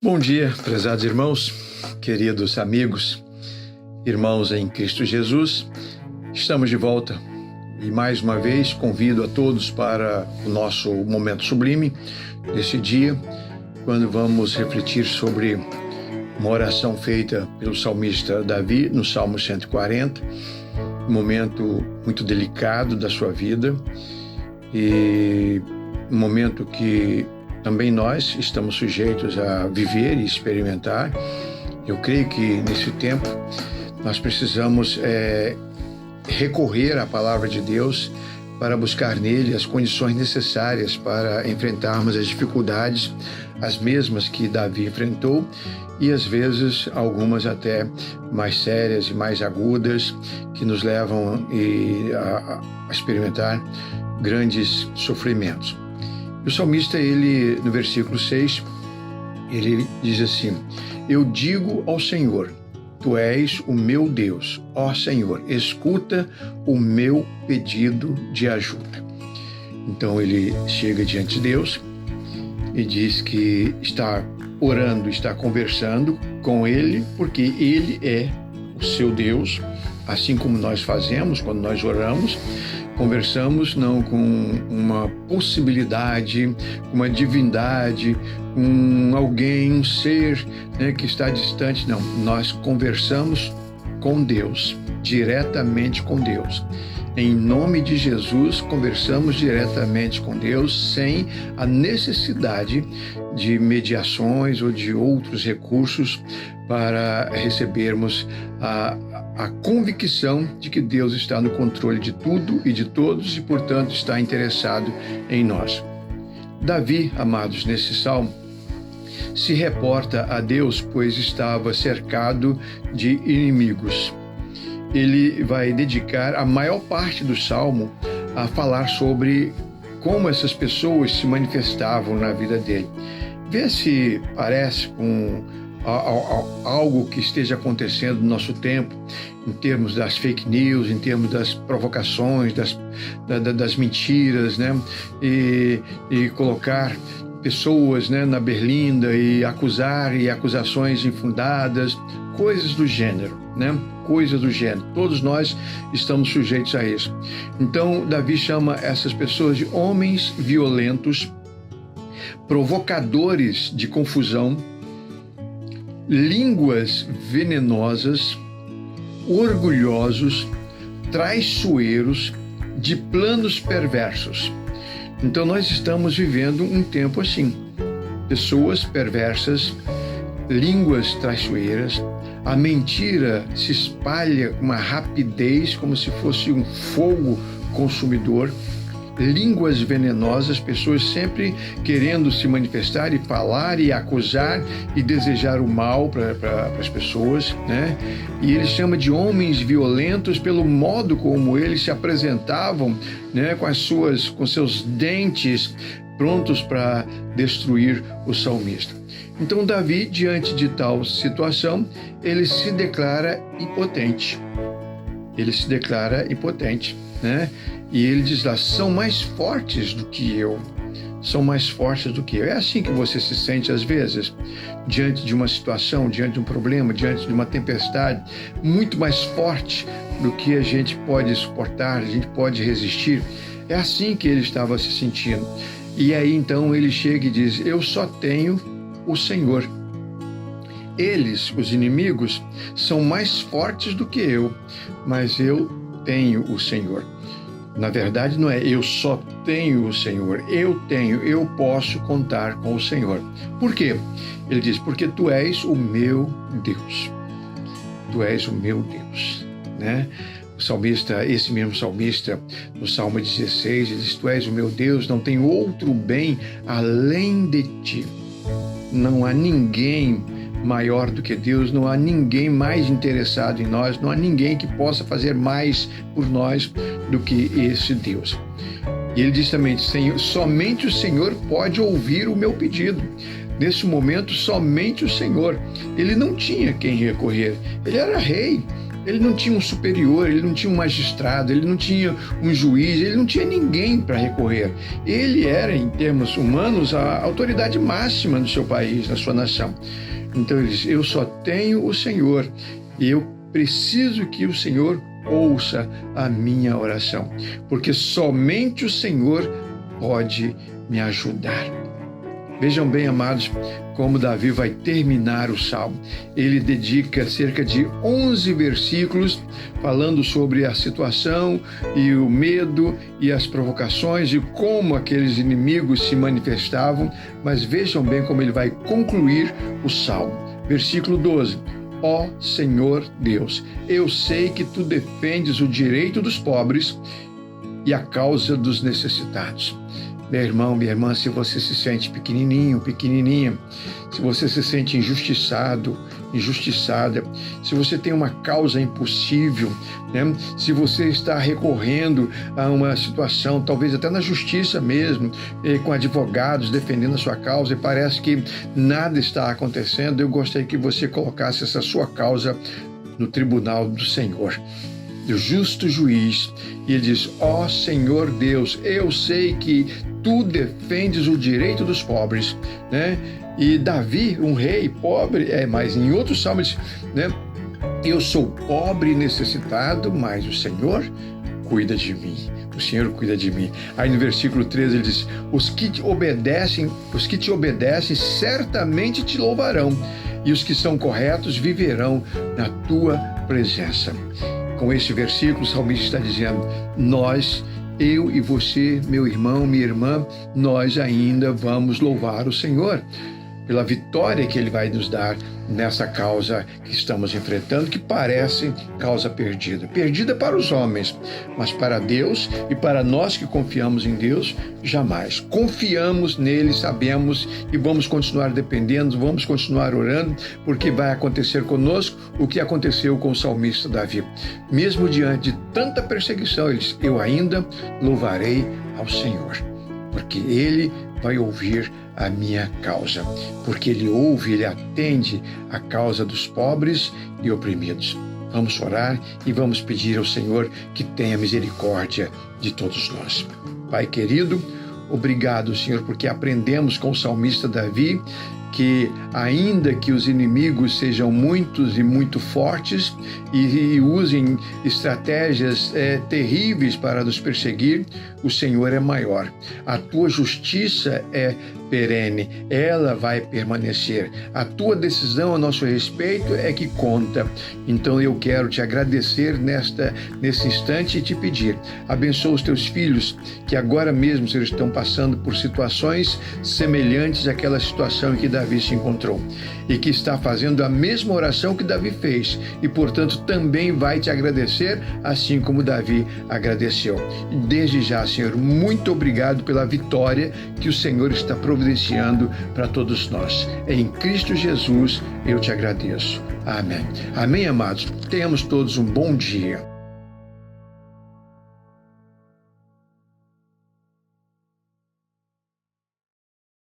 Bom dia, prezados irmãos, queridos amigos, irmãos em Cristo Jesus. Estamos de volta e mais uma vez convido a todos para o nosso momento sublime desse dia, quando vamos refletir sobre uma oração feita pelo salmista Davi no Salmo 140, um momento muito delicado da sua vida e um momento que também nós estamos sujeitos a viver e experimentar. Eu creio que nesse tempo nós precisamos recorrer à palavra de Deus para buscar nele as condições necessárias para enfrentarmos as dificuldades, as mesmas que Davi enfrentou e às vezes algumas até mais sérias e mais agudas que nos levam a experimentar grandes sofrimentos. O salmista, ele, no versículo 6, ele diz assim: Eu digo ao Senhor, Tu és o meu Deus. Ó Senhor, escuta o meu pedido de ajuda. Então ele chega diante de Deus e diz que está orando, está conversando com Ele, porque Ele é o seu Deus, assim como nós fazemos quando nós oramos. Conversamos não com uma possibilidade, uma divindade, com alguém, um ser, que está distante. Não, nós conversamos com Deus, diretamente com Deus. Em nome de Jesus, conversamos diretamente com Deus sem a necessidade de mediações ou de outros recursos para recebermos a convicção de que Deus está no controle de tudo e de todos e, portanto, está interessado em nós. Davi, amados, nesse salmo, se reporta a Deus, pois estava cercado de inimigos. Ele vai dedicar a maior parte do salmo a falar sobre como essas pessoas se manifestavam na vida dele. Vê se parece com algo que esteja acontecendo no nosso tempo, em termos das fake news, em termos das provocações, das mentiras, e colocar pessoas, na berlinda e acusações infundadas, coisas do gênero, coisas do gênero. Todos nós estamos sujeitos a isso. Então, Davi chama essas pessoas de homens violentos, provocadores de confusão, línguas venenosas, orgulhosos, traiçoeiros, de planos perversos. Então nós estamos vivendo um tempo assim. Pessoas perversas, línguas traiçoeiras, a mentira se espalha com uma rapidez como se fosse um fogo consumidor, línguas venenosas, pessoas sempre querendo se manifestar e falar e acusar e desejar o mal para as pessoas, E ele chama de homens violentos pelo modo como eles se apresentavam, com seus dentes prontos para destruir o salmista. Então Davi, diante de tal situação, ele se declara impotente. E ele diz lá: são mais fortes do que eu. É assim que você se sente às vezes, diante de uma situação, diante de um problema, diante de uma tempestade, muito mais forte do que a gente pode suportar, a gente pode resistir. É assim que ele estava se sentindo. E aí então ele chega e diz: eu só tenho o Senhor. Eles, os inimigos, são mais fortes do que eu, mas eu tenho o Senhor. Na verdade, não é eu só tenho o Senhor, eu posso contar com o Senhor. Por quê? Ele diz: porque Tu és o meu Deus. Tu és o meu Deus, O salmista, esse mesmo salmista, no Salmo 16, ele diz: Tu és o meu Deus, não tem outro bem além de Ti. Não há ninguém maior do que Deus, não há ninguém mais interessado em nós, não há ninguém que possa fazer mais por nós do que esse Deus. E ele diz também: somente o Senhor pode ouvir o meu pedido. Nesse momento, somente o Senhor. Ele não tinha quem recorrer. Ele era rei, Ele não tinha um superior, ele não tinha um magistrado, ele não tinha um juiz, ele não tinha ninguém para recorrer. Ele era, em termos humanos, a autoridade máxima no seu país, na sua nação. Então ele diz: eu só tenho o Senhor e eu preciso que o Senhor ouça a minha oração, porque somente o Senhor pode me ajudar. Vejam bem, amados, como Davi vai terminar o Salmo. Ele dedica cerca de 11 versículos falando sobre a situação e o medo e as provocações e como aqueles inimigos se manifestavam, mas vejam bem como ele vai concluir o Salmo. Versículo 12. Ó Senhor Deus, eu sei que tu defendes o direito dos pobres e a causa dos necessitados. Meu irmão, minha irmã, se você se sente pequenininho, pequenininha, se você se sente injustiçado, injustiçada, se você tem uma causa impossível, né? Se você está recorrendo a uma situação, talvez até na justiça mesmo, com advogados defendendo a sua causa e parece que nada está acontecendo, eu gostaria que você colocasse essa sua causa no tribunal do Senhor, do justo juiz. E ele diz: ó Senhor Deus, eu sei que tu defendes o direito dos pobres, né? E Davi, um rei pobre, mas em outros salmos, né? Eu sou pobre e necessitado, mas o Senhor cuida de mim. O Senhor cuida de mim. Aí no versículo 13 ele diz: os que te obedecem certamente te louvarão, e os que são corretos viverão na tua presença. Com este versículo, o salmista está dizendo: eu e você, meu irmão, minha irmã, nós ainda vamos louvar o Senhor pela vitória que Ele vai nos dar nessa causa que estamos enfrentando, que parece causa perdida. Perdida para os homens, mas para Deus e para nós que confiamos em Deus, jamais. Confiamos nele, sabemos e vamos continuar dependendo, vamos continuar orando, porque vai acontecer conosco o que aconteceu com o salmista Davi. Mesmo diante de tanta perseguição, ele diz: eu ainda louvarei ao Senhor, porque Ele vai ouvir a minha causa, porque Ele ouve, Ele atende a causa dos pobres e oprimidos. Vamos orar e vamos pedir ao Senhor que tenha misericórdia de todos nós. Pai querido, obrigado, Senhor, porque aprendemos com o salmista Davi que ainda que os inimigos sejam muitos e muito fortes e usem estratégias terríveis para nos perseguir, o Senhor é maior. A tua justiça é perene, ela vai permanecer. A tua decisão a nosso respeito é que conta. Então eu quero te agradecer nesse instante e te pedir: abençoa os teus filhos que agora mesmo, Senhor, estão passando por situações semelhantes àquela situação em que Davi se encontrou e que está fazendo a mesma oração que Davi fez e, portanto, também vai te agradecer assim como Davi agradeceu. Desde já, Senhor, muito obrigado pela vitória que o Senhor está providenciando para todos nós. Em Cristo Jesus eu te agradeço. Amém. Amém, amados. Tenhamos todos um bom dia.